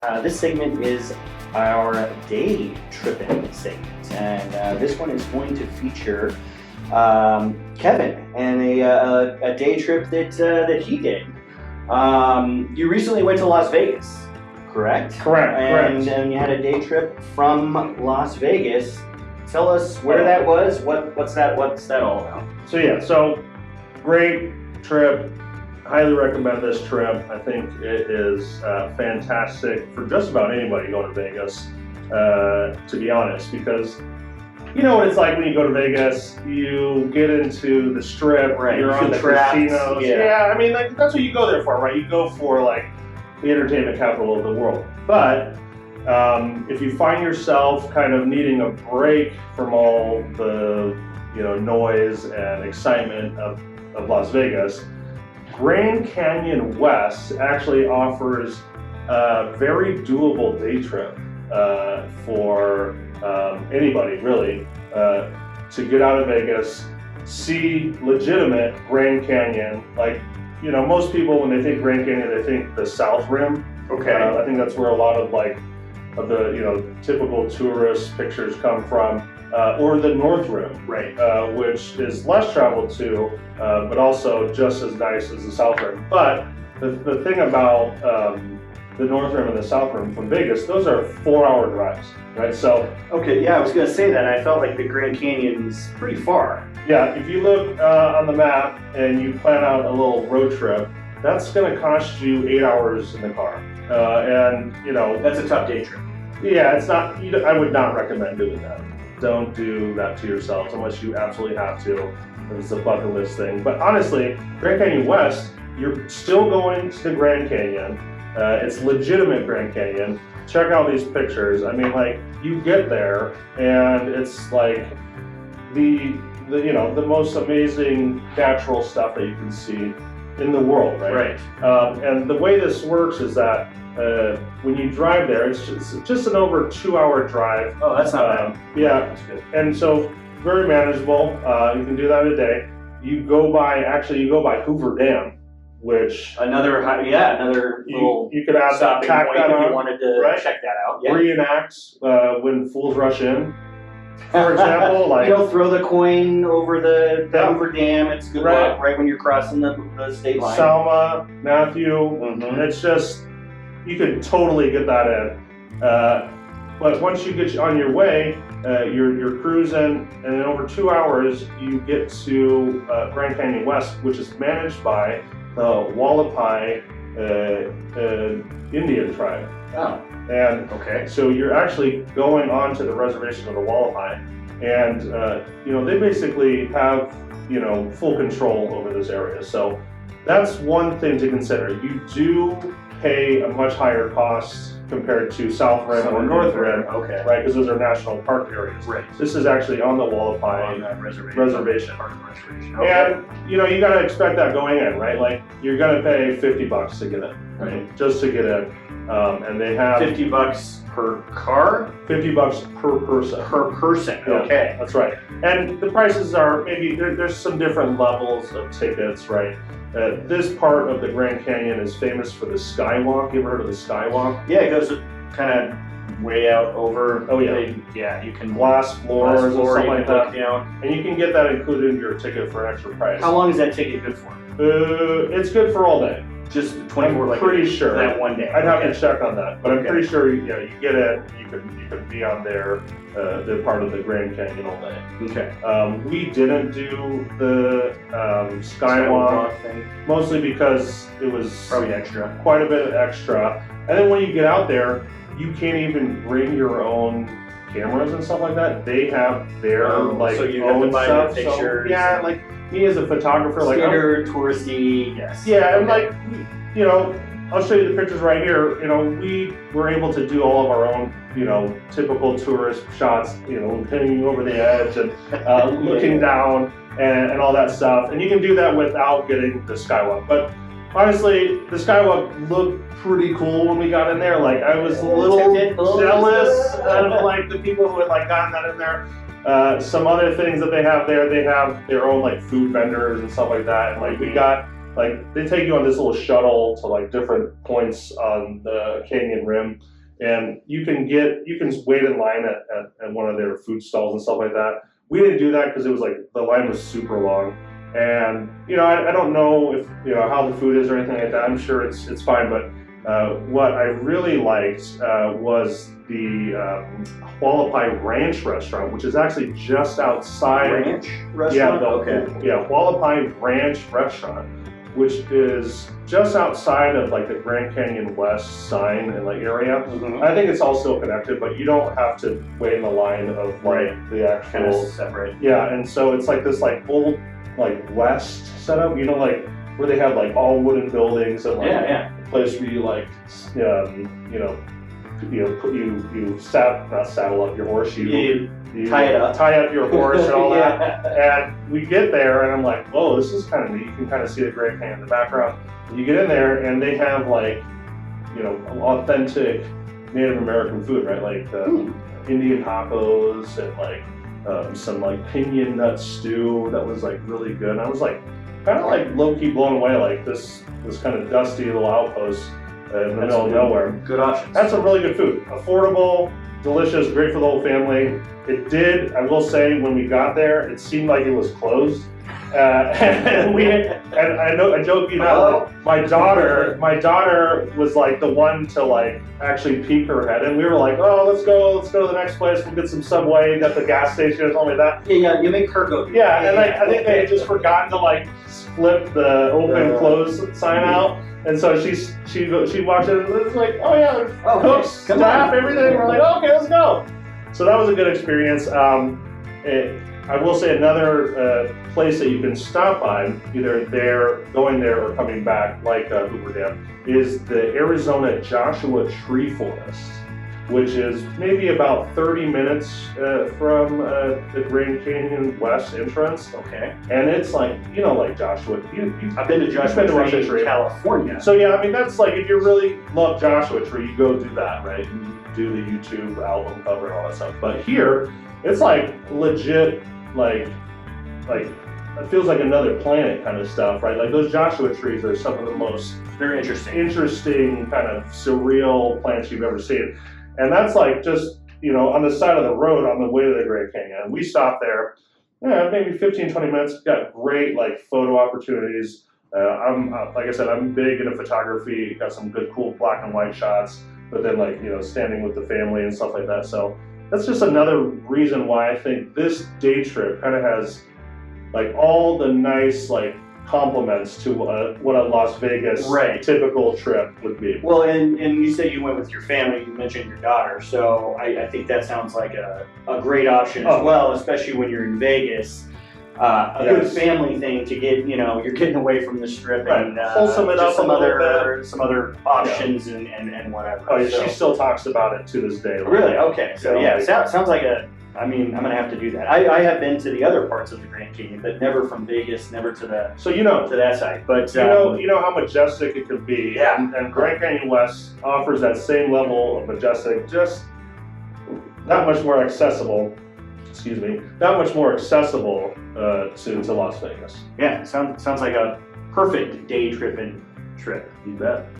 This segment is our day tripping segment, and this one is going to feature Kevin and a day trip that he did. You recently went to Las Vegas, correct? Correct. And you had a day trip from Las Vegas. Tell us where that was. What's that all about? So great trip. Highly recommend this trip. I think it is fantastic for just about anybody going to Vegas, to be honest, because you know what it's like when you go to Vegas. You get into the strip, right? You're on the trapped. casinos. Yeah, I mean, that's what you go there for, right? You go for like the entertainment capital of the world. But if you find yourself kind of needing a break from all the noise and excitement of Las Vegas, Grand Canyon West actually offers a very doable day trip for anybody really to get out of Vegas, see legitimate Grand Canyon. Like, most people when they think Grand Canyon, they think the South Rim. Okay. I think that's where a lot of the typical tourist pictures come from. Or the North Rim, right? Which is less traveled to, but also just as nice as the South Rim. But the thing about the North Rim and the South Rim from Vegas, those are 4-hour drives, right? So okay, yeah, I was going to say that. I felt like the Grand Canyon's pretty far. Yeah, if you look on the map and you plan out a little road trip, that's going to cost you 8 hours in the car, and that's a tough day trip. Yeah, it's not. I would not recommend doing that. Don't do that to yourselves unless you absolutely have to. It's a bucket list thing. But honestly, Grand Canyon West, you're still going to the Grand Canyon. It's legitimate Grand Canyon. Check out these pictures. I mean, like, you get there and it's like the most amazing natural stuff that you can see in the world, right? Right. And the way this works is that when you drive there, it's just an over 2-hour drive. Oh, that's not bad. Yeah, that's good. And so very manageable. You can do that in a day. You go by Hoover Dam, which another little you could add stopping tack point that if on, you wanted to right? check that out. Yeah. Reenacts when fools rush in, for example. Like, throw the coin over the Hoover Dam. It's good Right. luck right when you're crossing the state line. Selma, Matthew. Mhm. It's just, you could totally get that in. But once you get on your way, you're cruising, and in over 2 hours, you get to Grand Canyon West, which is managed by the Wallapai Indian tribe. Oh, And okay. so you're actually going on to the reservation of the Wallapai, and they basically have full control over this area. So that's one thing to consider. You do pay a much higher cost compared to South Rim or North Rim, Okay. right? Because those are national park areas. Right. This is actually on the Wallapai On that reservation. Part of the reservation. Okay. And you got to expect that going in, right? Like, you're going to pay $50 to get in, right? Just to get in. And they have $50 per car? $50 per person. Per person. Yeah, Okay. that's right. And the prices are maybe there's some different levels of tickets, right? This part of the Grand Canyon is famous for the skywalk. You ever heard of the skywalk? Yeah, it goes kind of way out over. Oh, yeah. Yeah, you can Glass floors and stuff you like can look that. down. And you can get that included in your ticket for an extra price. How long is that ticket good for? It's good for all day. Just 24. I'm pretty sure. That one day. I'd have to check on that, but I'm Okay. pretty sure you get it. You could be on their part of the Grand Canyon all day. Okay. We didn't do the skywalk, thing. mostly because it was Probably extra. quite a bit extra. And then when you get out there, you can't even bring your own cameras and stuff like that. They have their so you have own to buy stuff. the pictures. So, yeah, like me as a photographer, like Standard, touristy, yes. yeah, and like, I'll show you the pictures right here. We were able to do all of our own, typical tourist shots, hanging over the edge and looking down and all that stuff. And you can do that without getting the skywalk. But honestly, the skywalk looked pretty cool when we got in there. Like, I was a little jealous of like the people who had like gotten that in there. Some other things that they have there, they have their own like food vendors and stuff like that. And like, we got like they take you on this little shuttle to like different points on the canyon rim, and you can wait in line at one of their food stalls and stuff like that. We didn't do that because it was like the line was super long, and I don't know if how the food is or anything like that. I'm sure it's fine, but what I really liked was the Hualapai Ranch restaurant, which is actually just outside. Ranch restaurant? Hualapai Ranch restaurant, which is just outside of like the Grand Canyon West sign and like area. Mm-hmm. I think it's all still connected, but you don't have to wait in the line of like the actual Kind of separate. Yeah, and so it's like this like old like West setup, like where they have like all wooden buildings and like a place where you like you saddle up your horse, you tie up your horse and all that. And we get there and I'm like, whoa, this is kind of neat. You can kind of see the Grand Canyon in the background. And you get in there and they have like authentic Native American food, right? Like Indian tacos and like some like piñon nut stew that was like really good. And I was like kind of like low-key blown away, like this kind of dusty little outpost in the middle of nowhere. Good options. That's some really good food. Affordable, delicious, great for the whole family. It did, I will say, when we got there, it seemed like it was closed. And I joke you not, my daughter was like the one to like actually peek her head, and we were like, oh, let's go to the next place. We'll get some Subway at the gas station or something like that. Yeah, you make her go. Yeah, I think they had just forgotten to like flip the open close sign out, and so she watched it and it was like, oh yeah, cooks, staff, everything. We're like, okay, let's go. So that was a good experience. I will say another place that you can stop by, either going there or coming back, like Hoover Dam, is the Arizona Joshua Tree Forest, which is maybe about 30 minutes from the Grand Canyon West entrance. Okay. And it's like, like Joshua. I've been to Joshua Tree in California. So yeah, I mean, that's like, if you really love Joshua Tree, you go do that, right? And do the YouTube album cover and all that stuff. But here, it's like legit, like it feels like another planet kind of stuff, right? Like those Joshua trees are some of the most very interesting kind of surreal plants you've ever seen. And that's like just, on the side of the road on the way to the Grand Canyon. And we stopped there, maybe 15, 20 minutes, got great like photo opportunities. Like I said, I'm big into photography, got some good, cool black and white shots, but then like, standing with the family and stuff like that. So that's just another reason why I think this day trip kind of has like all the nice like complements to what a Las Vegas typical trip would be. Well, and you said you went with your family. You mentioned your daughter, so I think that sounds like a great option as well, especially when you're in Vegas. A good family thing to get, you're getting away from the strip and wholesome it up some other options and whatever. Oh, yeah, so. She still talks about it to this day. Like, really? Okay. So sounds like I'm gonna have to do that. I have been to the other parts of the Grand Canyon, but never from Vegas, never to the to that side. But you know how majestic it could be. Yeah. And Grand Canyon West offers that same level of majestic, just that much more accessible. That much more accessible to Las Vegas. Yeah, sounds like a perfect day trip. You bet.